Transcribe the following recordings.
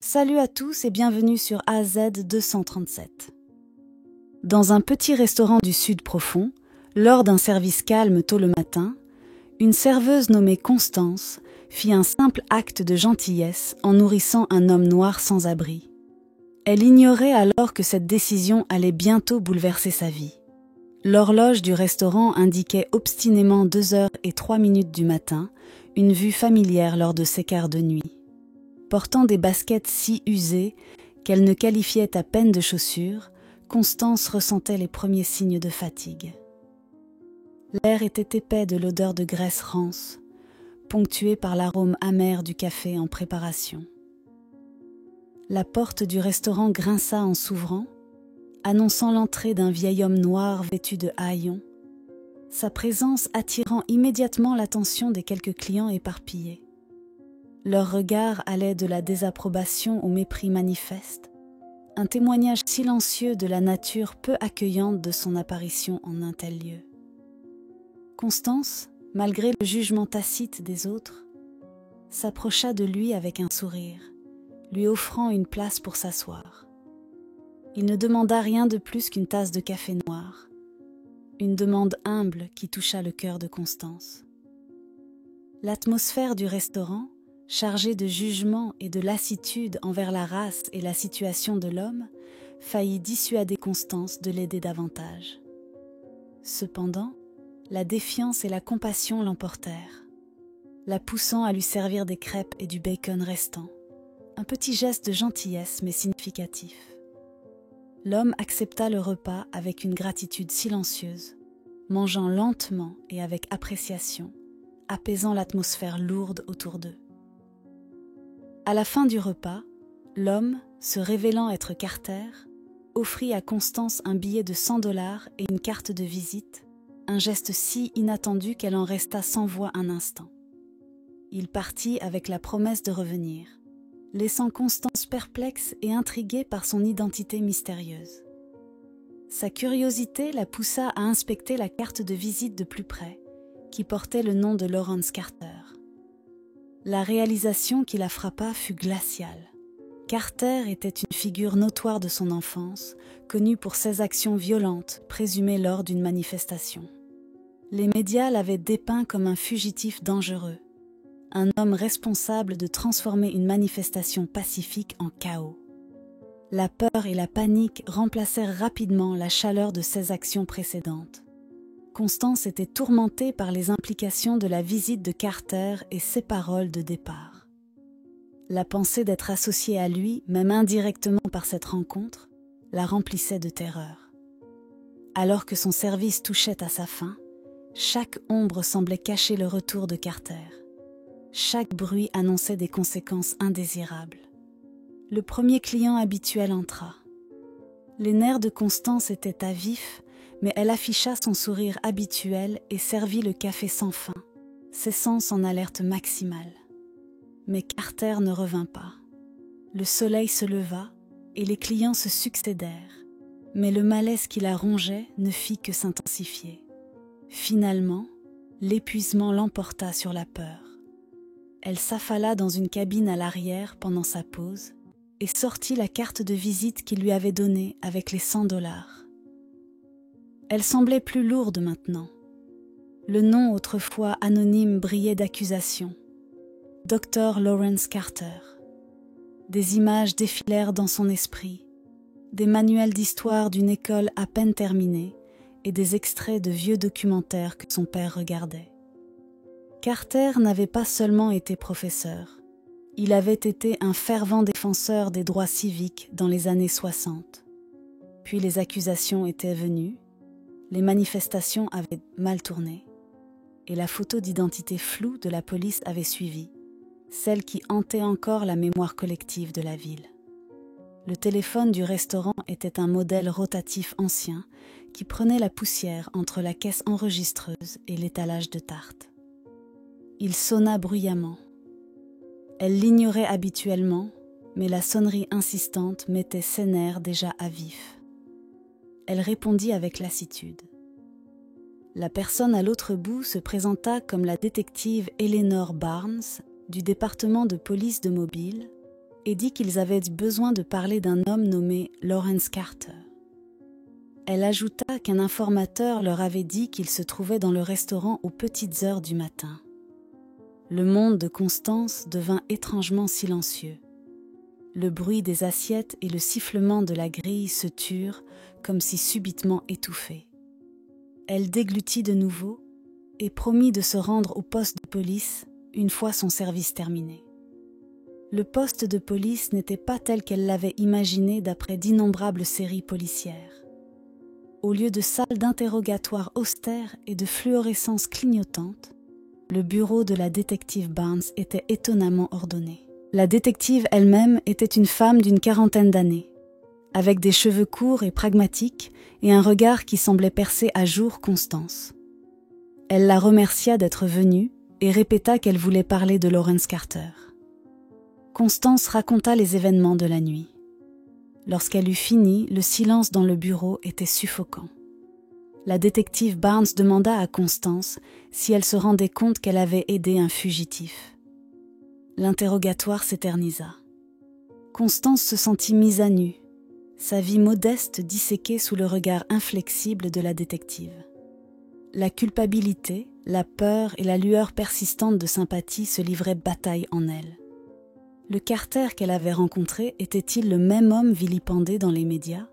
Salut à tous et bienvenue sur AZ 237. Dans un petit restaurant du sud profond, lors d'un service calme tôt le matin, une serveuse nommée Constance fit un simple acte de gentillesse en nourrissant un homme noir sans abri. Elle ignorait alors que cette décision allait bientôt bouleverser sa vie. L'horloge du restaurant indiquait obstinément 2h03 du matin, une vue familière lors de ses quarts de nuit. Portant des baskets si usées qu'elle ne qualifiait à peine de chaussures, Constance ressentait les premiers signes de fatigue. L'air était épais de l'odeur de graisse rance, ponctuée par l'arôme amer du café en préparation. La porte du restaurant grinça en s'ouvrant, annonçant l'entrée d'un vieil homme noir vêtu de haillons, sa présence attirant immédiatement l'attention des quelques clients éparpillés. Leur regard allait de la désapprobation au mépris manifeste, un témoignage silencieux de la nature peu accueillante de son apparition en un tel lieu. Constance, malgré le jugement tacite des autres, s'approcha de lui avec un sourire, lui offrant une place pour s'asseoir. Il ne demanda rien de plus qu'une tasse de café noir, une demande humble qui toucha le cœur de Constance. L'atmosphère du restaurant, chargée de jugement et de lassitude envers la race et la situation de l'homme, faillit dissuader Constance de l'aider davantage. Cependant, la défiance et la compassion l'emportèrent, la poussant à lui servir des crêpes et du bacon restant, un petit geste de gentillesse mais significatif. L'homme accepta le repas avec une gratitude silencieuse, mangeant lentement et avec appréciation, apaisant l'atmosphère lourde autour d'eux. À la fin du repas, l'homme, se révélant être Carter, offrit à Constance un billet de $100 et une carte de visite, un geste si inattendu qu'elle en resta sans voix un instant. Il partit avec la promesse de revenir, laissant Constance perplexe et intriguée par son identité mystérieuse. Sa curiosité la poussa à inspecter la carte de visite de plus près, qui portait le nom de Lawrence Carter. La réalisation qui la frappa fut glaciale. Carter était une figure notoire de son enfance, connue pour ses actions violentes présumées lors d'une manifestation. Les médias l'avaient dépeint comme un fugitif dangereux, un homme responsable de transformer une manifestation pacifique en chaos. La peur et la panique remplacèrent rapidement la chaleur de ses actions précédentes. Constance était tourmentée par les implications de la visite de Carter et ses paroles de départ. La pensée d'être associée à lui, même indirectement par cette rencontre, la remplissait de terreur. Alors que son service touchait à sa fin, chaque ombre semblait cacher le retour de Carter. Chaque bruit annonçait des conséquences indésirables. Le premier client habituel entra. Les nerfs de Constance étaient à vif, mais elle afficha son sourire habituel et servit le café sans fin, ses sens en alerte maximale. Mais Carter ne revint pas. Le soleil se leva et les clients se succédèrent, mais le malaise qui la rongeait ne fit que s'intensifier. Finalement, l'épuisement l'emporta sur la peur. Elle s'affala dans une cabine à l'arrière pendant sa pause et sortit la carte de visite qu'il lui avait donnée avec les $100. Elle semblait plus lourde maintenant. Le nom autrefois anonyme brillait d'accusation. Dr. Lawrence Carter. Des images défilèrent dans son esprit, des manuels d'histoire d'une école à peine terminée et des extraits de vieux documentaires que son père regardait. Carter n'avait pas seulement été professeur, il avait été un fervent défenseur des droits civiques dans les années 60. Puis les accusations étaient venues, les manifestations avaient mal tourné et la photo d'identité floue de la police avait suivi, celle qui hantait encore la mémoire collective de la ville. Le téléphone du restaurant était un modèle rotatif ancien qui prenait la poussière entre la caisse enregistreuse et l'étalage de tartes. Il sonna bruyamment. Elle l'ignorait habituellement, mais la sonnerie insistante mettait ses nerfs déjà à vif. Elle répondit avec lassitude. La personne à l'autre bout se présenta comme la détective Eleanor Barnes du département de police de Mobile, et dit qu'ils avaient besoin de parler d'un homme nommé Lawrence Carter. Elle ajouta qu'un informateur leur avait dit qu'il se trouvait dans le restaurant aux petites heures du matin. Le monde de Constance devint étrangement silencieux. Le bruit des assiettes et le sifflement de la grille se turent comme si subitement étouffés. Elle déglutit de nouveau et promit de se rendre au poste de police une fois son service terminé. Le poste de police n'était pas tel qu'elle l'avait imaginé d'après d'innombrables séries policières. Au lieu de salles d'interrogatoire austères et de fluorescences clignotantes, le bureau de la détective Barnes était étonnamment ordonné. La détective elle-même était une femme d'une quarantaine d'années, avec des cheveux courts et pragmatiques et un regard qui semblait percer à jour Constance. Elle la remercia d'être venue et répéta qu'elle voulait parler de Lawrence Carter. Constance raconta les événements de la nuit. Lorsqu'elle eut fini, le silence dans le bureau était suffocant. La détective Barnes demanda à Constance si elle se rendait compte qu'elle avait aidé un fugitif. L'interrogatoire s'éternisa. Constance se sentit mise à nu, sa vie modeste disséquée sous le regard inflexible de la détective. La culpabilité, la peur et la lueur persistante de sympathie se livraient bataille en elle. Le Carter qu'elle avait rencontré était-il le même homme vilipendé dans les médias ?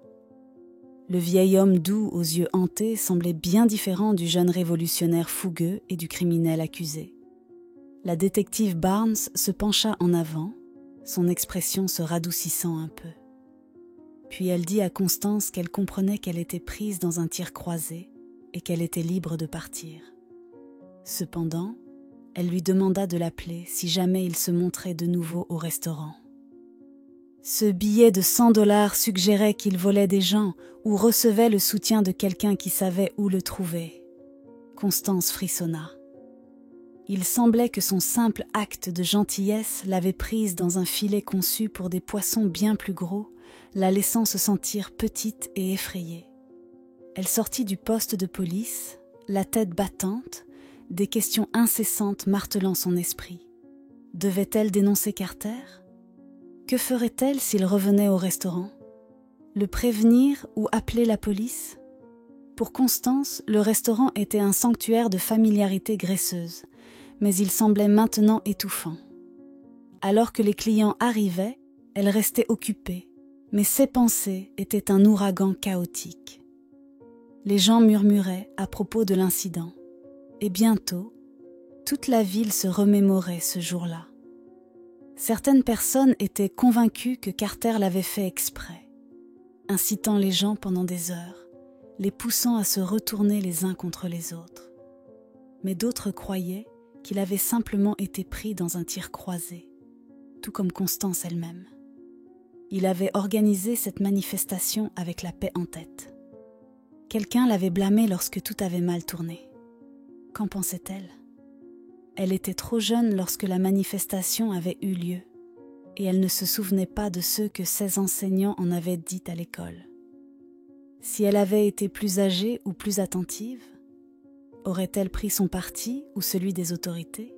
Le vieil homme doux aux yeux hantés semblait bien différent du jeune révolutionnaire fougueux et du criminel accusé. La détective Barnes se pencha en avant, son expression se radoucissant un peu. Puis elle dit à Constance qu'elle comprenait qu'elle était prise dans un tir croisé et qu'elle était libre de partir. Cependant, elle lui demanda de l'appeler si jamais il se montrait de nouveau au restaurant. Ce billet de $100 suggérait qu'il volait des gens ou recevait le soutien de quelqu'un qui savait où le trouver. Constance frissonna. Il semblait que son simple acte de gentillesse l'avait prise dans un filet conçu pour des poissons bien plus gros, la laissant se sentir petite et effrayée. Elle sortit du poste de police, la tête battante, des questions incessantes martelant son esprit. Devait-elle dénoncer Carter ? Que ferait-elle s'il revenait au restaurant ? Le prévenir ou appeler la police ? Pour Constance, le restaurant était un sanctuaire de familiarité graisseuse, mais il semblait maintenant étouffant. Alors que les clients arrivaient, elle restait occupée, mais ses pensées étaient un ouragan chaotique. Les gens murmuraient à propos de l'incident, et bientôt, toute la ville se remémorait ce jour-là. Certaines personnes étaient convaincues que Carter l'avait fait exprès, incitant les gens pendant des heures, les poussant à se retourner les uns contre les autres. Mais d'autres croyaient qu'il avait simplement été pris dans un tir croisé, tout comme Constance elle-même. Il avait organisé cette manifestation avec la paix en tête. Quelqu'un l'avait blâmé lorsque tout avait mal tourné. Qu'en pensait-elle ? Elle était trop jeune lorsque la manifestation avait eu lieu, et elle ne se souvenait pas de ce que ses enseignants en avaient dit à l'école. Si elle avait été plus âgée ou plus attentive, aurait-elle pris son parti ou celui des autorités ?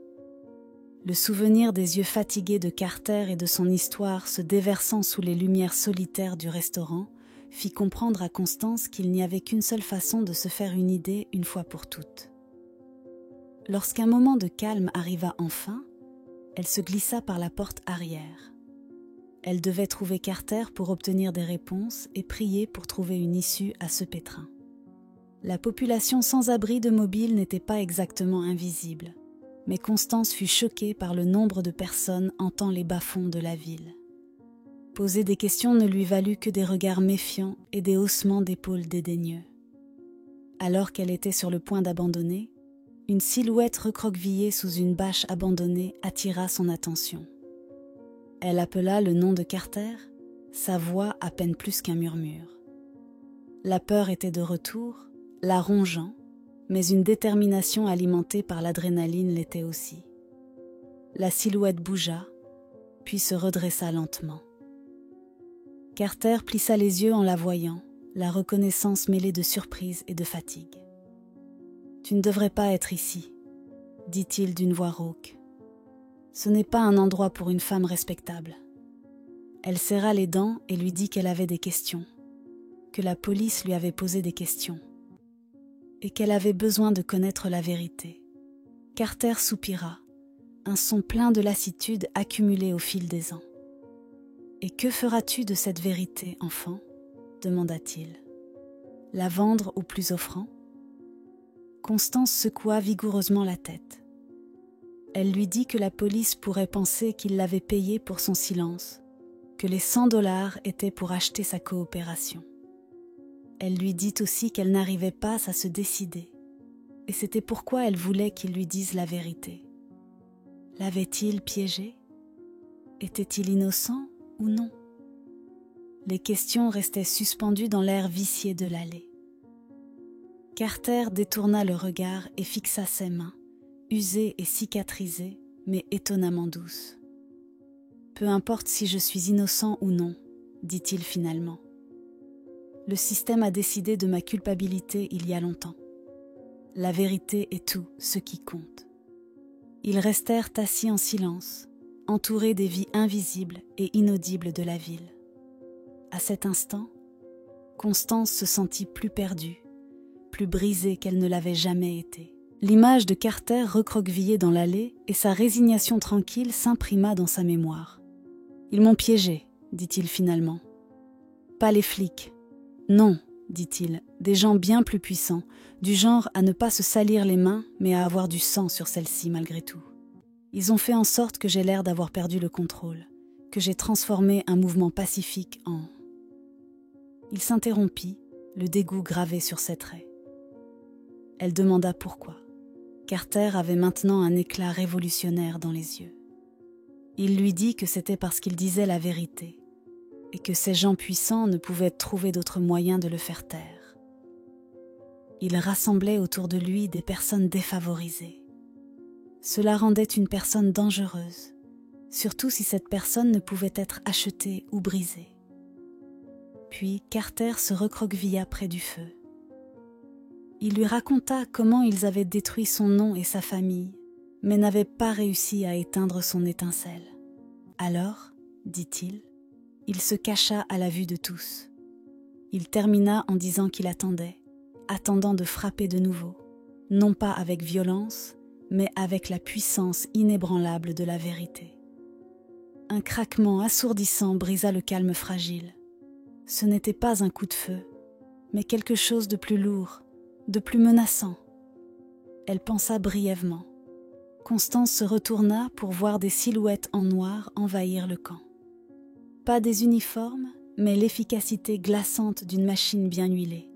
Le souvenir des yeux fatigués de Carter et de son histoire se déversant sous les lumières solitaires du restaurant fit comprendre à Constance qu'il n'y avait qu'une seule façon de se faire une idée une fois pour toutes. Lorsqu'un moment de calme arriva enfin, elle se glissa par la porte arrière. Elle devait trouver Carter pour obtenir des réponses et prier pour trouver une issue à ce pétrin. La population sans abri de mobile n'était pas exactement invisible, mais Constance fut choquée par le nombre de personnes hantant les bas-fonds de la ville. Poser des questions ne lui valut que des regards méfiants et des haussements d'épaules dédaigneux. Alors qu'elle était sur le point d'abandonner, une silhouette recroquevillée sous une bâche abandonnée attira son attention. Elle appela le nom de Carter, sa voix à peine plus qu'un murmure. La peur était de retour, la rongeant, mais une détermination alimentée par l'adrénaline l'était aussi. La silhouette bougea, puis se redressa lentement. Carter plissa les yeux en la voyant, la reconnaissance mêlée de surprise et de fatigue. « Tu ne devrais pas être ici, » dit-il d'une voix rauque. « Ce n'est pas un endroit pour une femme respectable. » Elle serra les dents et lui dit qu'elle avait des questions, que la police lui avait posé des questions et qu'elle avait besoin de connaître la vérité. Carter soupira, un son plein de lassitude accumulé au fil des ans. « Et que feras-tu de cette vérité, enfant ?» demanda-t-il. « La vendre au plus offrant ?» Constance secoua vigoureusement la tête. Elle lui dit que la police pourrait penser qu'il l'avait payée pour son silence, que les $100 étaient pour acheter sa coopération. Elle lui dit aussi qu'elle n'arrivait pas à se décider, et c'était pourquoi elle voulait qu'il lui dise la vérité. L'avait-il piégé? Était-il innocent ou non? Les questions restaient suspendues dans l'air vicié de l'allée. Carter détourna le regard et fixa ses mains, usées et cicatrisées, mais étonnamment douces. « Peu importe si je suis innocent ou non, » dit-il finalement. « Le système a décidé de ma culpabilité il y a longtemps. La vérité est tout ce qui compte. » Ils restèrent assis en silence, entourés des vies invisibles et inaudibles de la ville. À cet instant, Constance se sentit plus perdue, plus brisée qu'elle ne l'avait jamais été. L'image de Carter recroquevillé dans l'allée et sa résignation tranquille s'imprima dans sa mémoire. « Ils m'ont piégé, dit-il finalement. Pas les flics. Non, dit-il, des gens bien plus puissants, du genre à ne pas se salir les mains, mais à avoir du sang sur celles-ci malgré tout. Ils ont fait en sorte que j'ai l'air d'avoir perdu le contrôle, que j'ai transformé un mouvement pacifique en... » Il s'interrompit, le dégoût gravé sur ses traits. Elle demanda pourquoi. Carter avait maintenant un éclat révolutionnaire dans les yeux. Il lui dit que c'était parce qu'il disait la vérité et que ces gens puissants ne pouvaient trouver d'autre moyen de le faire taire. Il rassemblait autour de lui des personnes défavorisées. Cela rendait une personne dangereuse, surtout si cette personne ne pouvait être achetée ou brisée. Puis Carter se recroquevilla près du feu. Il lui raconta comment ils avaient détruit son nom et sa famille, mais n'avaient pas réussi à éteindre son étincelle. Alors, dit-il, il se cacha à la vue de tous. Il termina en disant qu'il attendant de frapper de nouveau, non pas avec violence, mais avec la puissance inébranlable de la vérité. Un craquement assourdissant brisa le calme fragile. Ce n'était pas un coup de feu, mais quelque chose de plus lourd, de plus menaçant. Elle pensa brièvement. Constance se retourna pour voir des silhouettes en noir envahir le camp. Pas des uniformes, mais l'efficacité glaçante d'une machine bien huilée.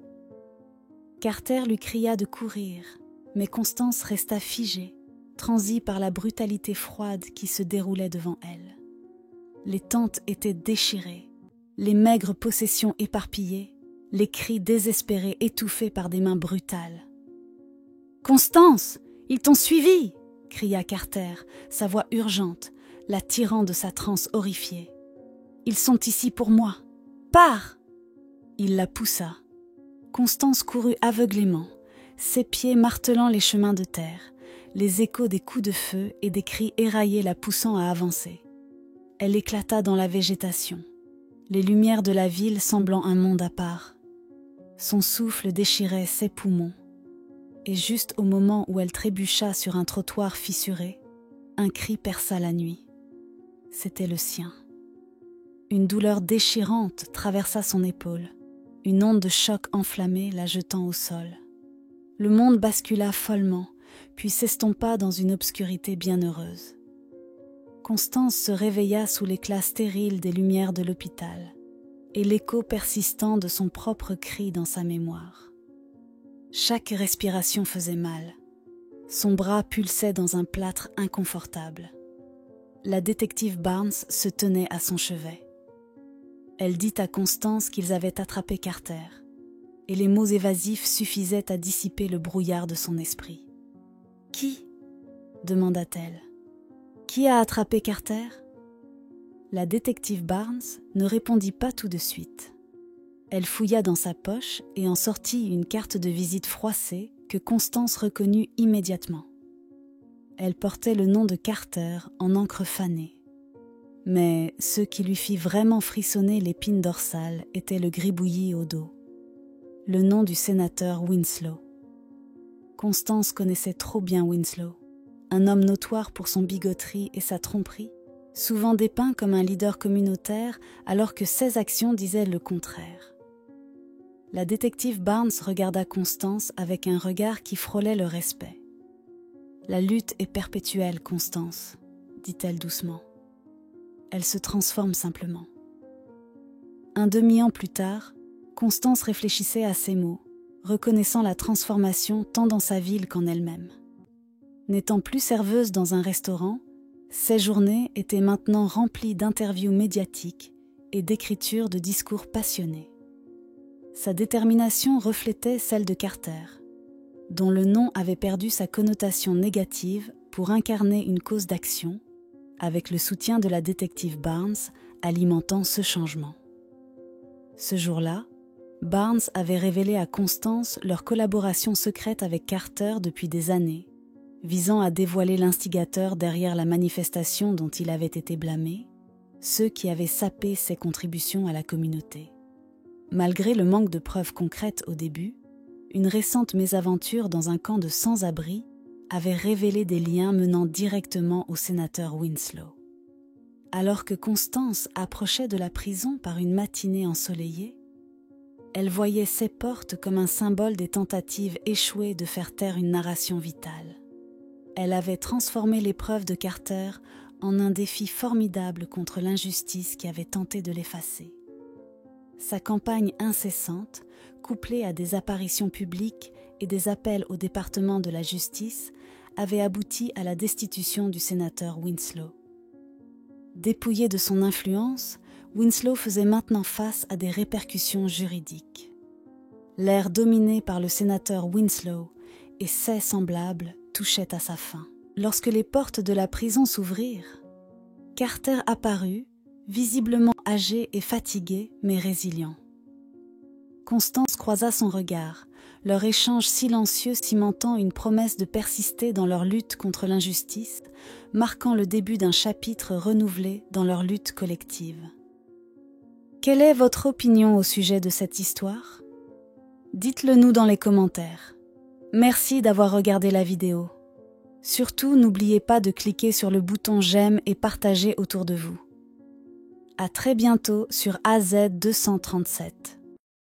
Carter lui cria de courir, mais Constance resta figée, transie par la brutalité froide qui se déroulait devant elle. Les tentes étaient déchirées, les maigres possessions éparpillées, les cris désespérés étouffés par des mains brutales. « Constance, ils t'ont suivi !» cria Carter, sa voix urgente, la tirant de sa transe horrifiée. « Ils sont ici pour moi. Pars !» Il la poussa. Constance courut aveuglément, ses pieds martelant les chemins de terre, les échos des coups de feu et des cris éraillés la poussant à avancer. Elle éclata dans la végétation, les lumières de la ville semblant un monde à part. Son souffle déchirait ses poumons. Et juste au moment où elle trébucha sur un trottoir fissuré, un cri perça la nuit. C'était le sien. Une douleur déchirante traversa son épaule, une onde de choc enflammée la jetant au sol. Le monde bascula follement, puis s'estompa dans une obscurité bienheureuse. Constance se réveilla sous l'éclat stérile des lumières de l'hôpital et l'écho persistant de son propre cri dans sa mémoire. Chaque respiration faisait mal. Son bras pulsait dans un plâtre inconfortable. La détective Barnes se tenait à son chevet. Elle dit à Constance qu'ils avaient attrapé Carter, et les mots évasifs suffisaient à dissiper le brouillard de son esprit. « Qui ?» demanda-t-elle. « Qui a attrapé Carter ?» La détective Barnes ne répondit pas tout de suite. Elle fouilla dans sa poche et en sortit une carte de visite froissée que Constance reconnut immédiatement. Elle portait le nom de Carter en encre fanée. Mais ce qui lui fit vraiment frissonner l'épine dorsale était le gribouillis au dos, le nom du sénateur Winslow. Constance connaissait trop bien Winslow, un homme notoire pour son bigoterie et sa tromperie, souvent dépeint comme un leader communautaire alors que ses actions disaient le contraire. La détective Barnes regarda Constance avec un regard qui frôlait le respect. « La lutte est perpétuelle, Constance, » dit-elle doucement. Elle se transforme simplement. Un demi-an plus tard, Constance réfléchissait à ces mots, reconnaissant la transformation tant dans sa ville qu'en elle-même. N'étant plus serveuse dans un restaurant, ses journées étaient maintenant remplies d'interviews médiatiques et d'écriture de discours passionnés. Sa détermination reflétait celle de Carter, dont le nom avait perdu sa connotation négative pour incarner une cause d'action, avec le soutien de la détective Barnes alimentant ce changement. Ce jour-là, Barnes avait révélé à Constance leur collaboration secrète avec Carter depuis des années, visant à dévoiler l'instigateur derrière la manifestation dont il avait été blâmé, ceux qui avaient sapé ses contributions à la communauté. Malgré le manque de preuves concrètes au début, une récente mésaventure dans un camp de sans-abri avait révélé des liens menant directement au sénateur Winslow. Alors que Constance approchait de la prison par une matinée ensoleillée, elle voyait ces portes comme un symbole des tentatives échouées de faire taire une narration vitale. Elle avait transformé l'épreuve de Carter en un défi formidable contre l'injustice qui avait tenté de l'effacer. Sa campagne incessante, couplée à des apparitions publiques et des appels au département de la justice, avait abouti à la destitution du sénateur Winslow. Dépouillé de son influence, Winslow faisait maintenant face à des répercussions juridiques. L'ère dominée par le sénateur Winslow et ses semblables touchait à sa fin. Lorsque les portes de la prison s'ouvrirent, Carter apparut, visiblement âgé et fatigué, mais résilient. Constance croisa son regard, leur échange silencieux cimentant une promesse de persister dans leur lutte contre l'injustice, marquant le début d'un chapitre renouvelé dans leur lutte collective. Quelle est votre opinion au sujet de cette histoire ? Dites-le nous dans les commentaires. Merci d'avoir regardé la vidéo. Surtout, n'oubliez pas de cliquer sur le bouton j'aime et partager autour de vous. À très bientôt sur AZ237.